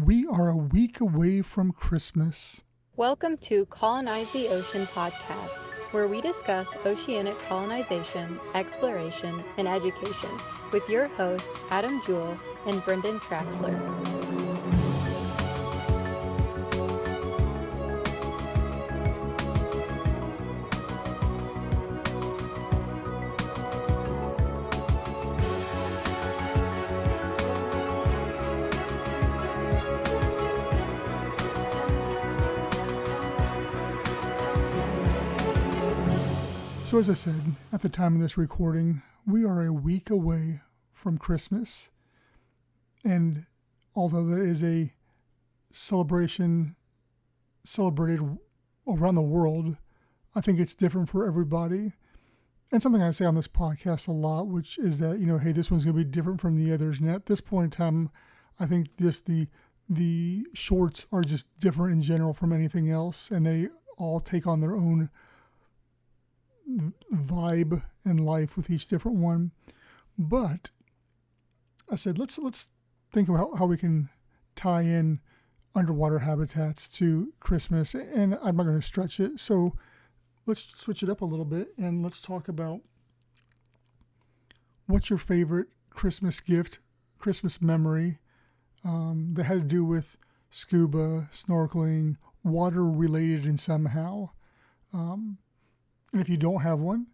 We are a week away from Christmas. Welcome to Colonize the Ocean podcast, where we discuss oceanic colonization, exploration, and education with your hosts Adam Jewell and Brendan Traxler. So as I said, at the time of this recording, we are a week away from Christmas. And although there is a celebration celebrated around the world, I think it's different for everybody. And something I say on this podcast a lot, which is that, hey, this one's going to be different from the others. And at this point in time, I think the shorts are just different in general from anything else. And they all take on their own vibe and life with each different one. But I said, let's think about how we can tie in underwater habitats to Christmas. And I'm not going to stretch it. So let's switch it up a little bit and let's talk about what's your favorite Christmas gift, Christmas memory that had to do with scuba, snorkeling, water related in somehow. And if you don't have one,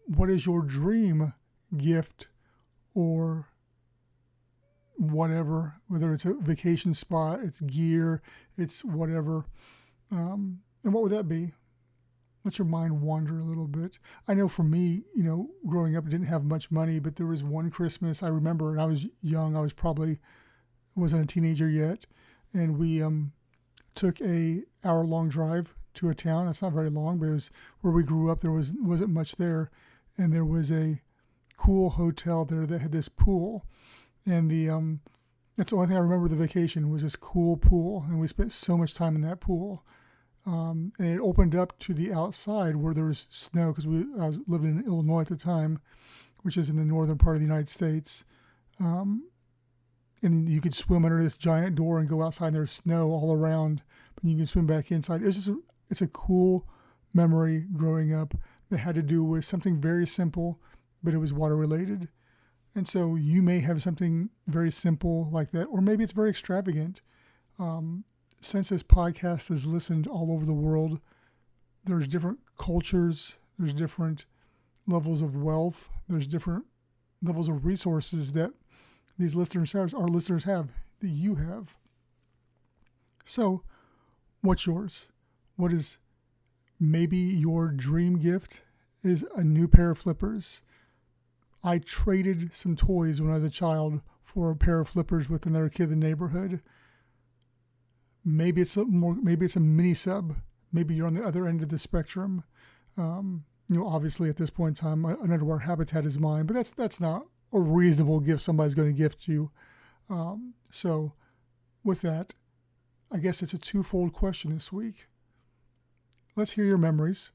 what is your dream gift or whatever, whether it's a vacation spot, it's gear, it's whatever. And what would that be? Let your mind wander a little bit. I know for me, growing up, I didn't have much money, but there was one Christmas I remember, and I was young. I wasn't a teenager yet. And we took a hour-long drive to a town. That's not very long, but it was where we grew up. There wasn't much there, and there was a cool hotel there that had this pool, and that's the only thing I remember of the vacation was this cool pool, and we spent so much time in that pool. And it opened up to the outside where there was snow because I was living in Illinois at the time, which is in the northern part of the United States. And you could swim under this giant door and go outside, and there's snow all around, but you can swim back inside. It's a cool memory growing up that had to do with something very simple, but it was water related. And so you may have something very simple like that, or maybe it's very extravagant. Since this podcast is listened all over the world, there's different cultures, there's different levels of wealth, there's different levels of resources that these listeners have, our listeners have, that you have. So, what's yours? What is maybe your dream gift is a new pair of flippers. I traded some toys when I was a child for a pair of flippers with another kid in the neighborhood. Maybe it's a mini sub. Maybe you're on the other end of the spectrum. Obviously at this point in time, an underwater habitat is mine, but that's not a reasonable gift somebody's going to gift you. So with that, I guess it's a twofold question this week. Let's hear your memories.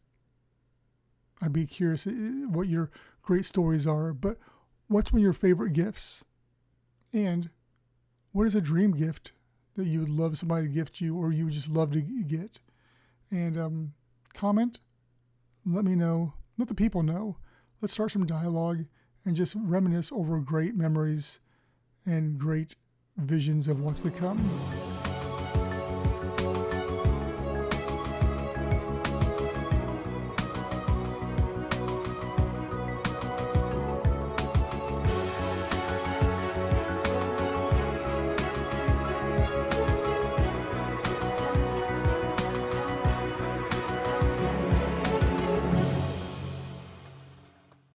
I'd be curious what your great stories are, but what's one of your favorite gifts? And what is a dream gift that you would love somebody to gift you or you would just love to get? And comment, let me know, let the people know. Let's start some dialogue and just reminisce over great memories and great visions of what's to come.